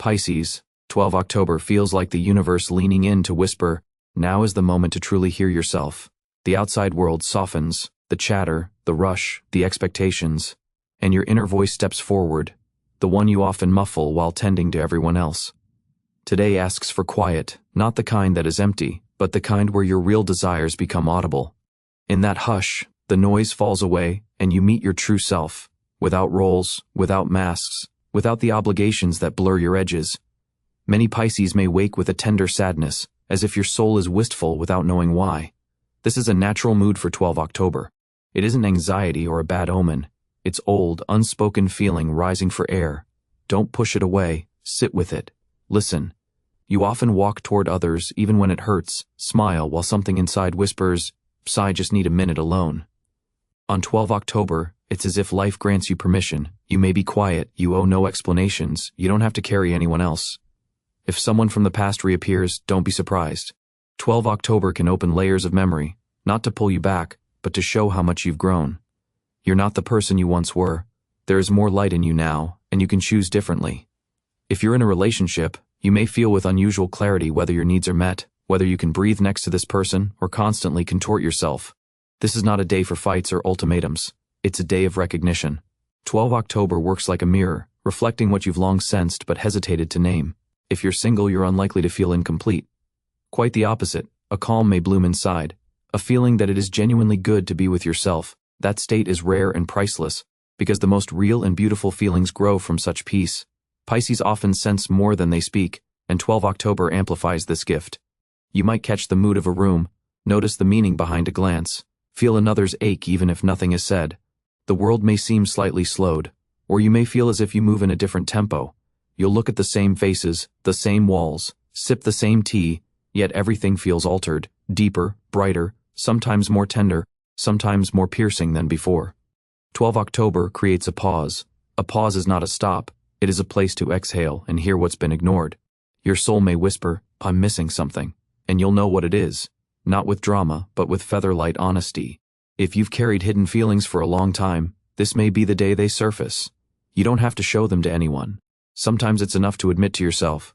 Pisces, 12 October feels like the universe leaning in to whisper, now is the moment to truly hear yourself. The outside world softens, the chatter, the rush, the expectations, and your inner voice steps forward, the one you often muffle while tending to everyone else. Today asks for quiet, not the kind that is empty, but the kind where your real desires become audible. In that hush, the noise falls away and you meet your true self, without roles, without masks, without the obligations that blur your edges. Many Pisces may wake with a tender sadness, as if your soul is wistful without knowing why. This is a natural mood for 12 October. It isn't anxiety or a bad omen. It's old, unspoken feeling rising for air. Don't push it away, sit with it. Listen. You often walk toward others even when it hurts, smile while something inside whispers, "I just need a minute alone." On 12 October, it's as if life grants you permission. You may be quiet, you owe no explanations, you don't have to carry anyone else. If someone from the past reappears, don't be surprised. 12 October can open layers of memory, not to pull you back, but to show how much you've grown. You're not the person you once were. There is more light in you now, and you can choose differently. If you're in a relationship, you may feel with unusual clarity whether your needs are met, whether you can breathe next to this person, or constantly contort yourself. This is not a day for fights or ultimatums. It's a day of recognition. 12 October works like a mirror, reflecting what you've long sensed but hesitated to name. If you're single, you're unlikely to feel incomplete. Quite the opposite, a calm may bloom inside, a feeling that it is genuinely good to be with yourself. That state is rare and priceless, because the most real and beautiful feelings grow from such peace. Pisces often sense more than they speak, and 12 October amplifies this gift. You might catch the mood of a room, notice the meaning behind a glance, feel another's ache even if nothing is said. The world may seem slightly slowed, or you may feel as if you move in a different tempo. You'll look at the same faces, the same walls, sip the same tea, yet everything feels altered, deeper, brighter, sometimes more tender, sometimes more piercing than before. 12 October creates a pause. A pause is not a stop, it is a place to exhale and hear what's been ignored. Your soul may whisper, "I'm missing something," and you'll know what it is, not with drama, but with featherlight honesty. If you've carried hidden feelings for a long time, this may be the day they surface. You don't have to show them to anyone. Sometimes it's enough to admit to yourself,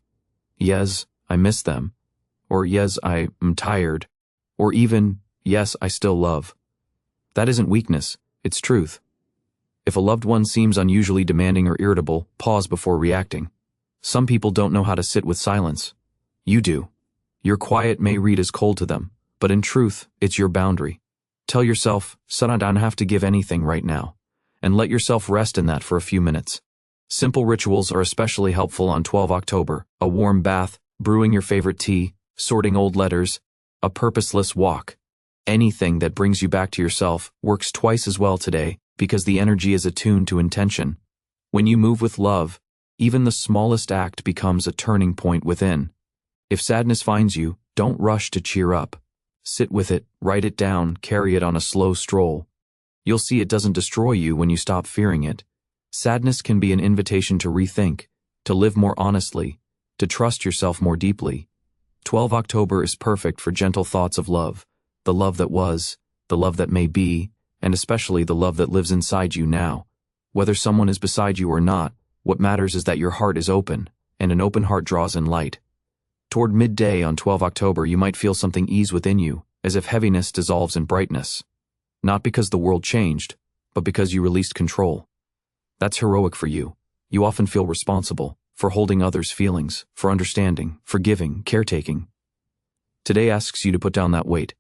"Yes, I miss them," or "Yes, I am tired," or even, "Yes, I still love." That isn't weakness, it's truth. If a loved one seems unusually demanding or irritable, pause before reacting. Some people don't know how to sit with silence. You do. Your quiet may read as cold to them, but in truth, it's your boundary. Tell yourself, "Son, I don't have to give anything right now," and let yourself rest in that for a few minutes. Simple rituals are especially helpful on 12 October, a warm bath, brewing your favorite tea, sorting old letters, a purposeless walk. Anything that brings you back to yourself works twice as well today because the energy is attuned to intention. When you move with love, even the smallest act becomes a turning point within. If sadness finds you, don't rush to cheer up. Sit with it, write it down, carry it on a slow stroll. You'll see it doesn't destroy you when you stop fearing it. Sadness can be an invitation to rethink, to live more honestly, to trust yourself more deeply. 12 October is perfect for gentle thoughts of love, the love that was, the love that may be, and especially the love that lives inside you now. Whether someone is beside you or not, what matters is that your heart is open, and an open heart draws in light. Toward midday on 12 October, you might feel something ease within you, as if heaviness dissolves in brightness. Not because the world changed, but because you released control. That's heroic for you. You often feel responsible for holding others' feelings, for understanding, forgiving, caretaking. Today asks you to put down that weight.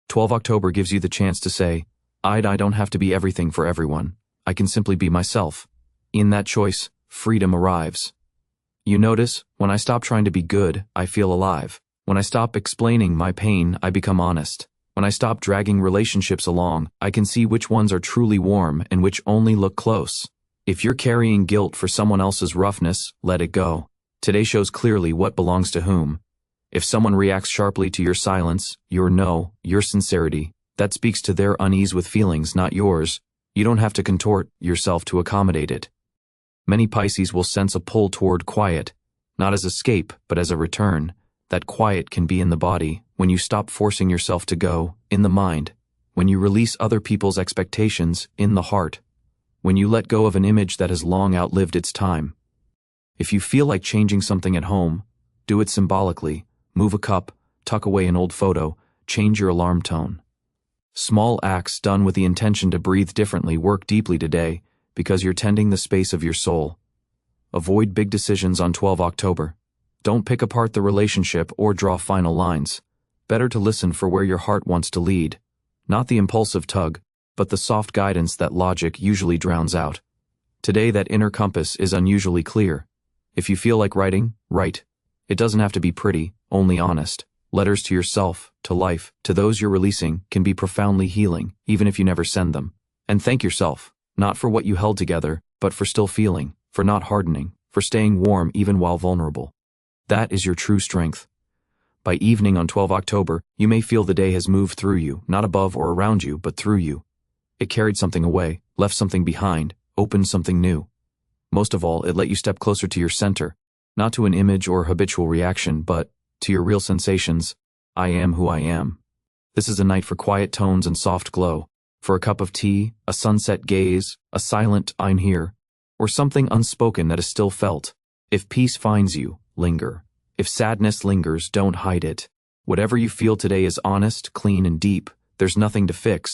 12 October gives you the chance to say, I don't have to be everything for everyone. I can simply be myself. In that choice, freedom arrives. You notice, when I stop trying to be good, I feel alive. When I stop explaining my pain, I become honest. When I stop dragging relationships along, I can see which ones are truly warm and which only look close. If you're carrying guilt for someone else's roughness, let it go. Today shows clearly what belongs to whom. If someone reacts sharply to your silence, your no, your sincerity, that speaks to their unease with feelings, not yours. You don't have to contort yourself to accommodate it. Many Pisces will sense a pull toward quiet, not as escape, but as a return. That quiet can be in the body, when you stop forcing yourself to go, in the mind, when you release other people's expectations, in the heart, when you let go of an image that has long outlived its time. If you feel like changing something at home, do it symbolically. Move a cup, tuck away an old photo, change your alarm tone. Small acts done with the intention to breathe differently work deeply today because you're tending the space of your soul. Avoid big decisions on 12 October. Don't pick apart the relationship or draw final lines. Better to listen for where your heart wants to lead. Not the impulsive tug, but the soft guidance that logic usually drowns out. Today that inner compass is unusually clear. If you feel like writing, write. It doesn't have to be pretty, only honest. Letters to yourself, to life, to those you're releasing can be profoundly healing, even if you never send them. And thank yourself, not for what you held together, but for still feeling, for not hardening, for staying warm even while vulnerable. That is your true strength. By evening on 12 October, you may feel the day has moved through you, not above or around you, but through you. It carried something away, left something behind, opened something new. Most of all, it let you step closer to your center, not to an image or habitual reaction, but to your real sensations. I am who I am. This is a night for quiet tones and soft glow, for a cup of tea, a sunset gaze, a silent I'm here, or something unspoken that is still felt. If peace finds you, linger. If sadness lingers, don't hide it. Whatever you feel today is honest, clean, and deep. There's nothing to fix,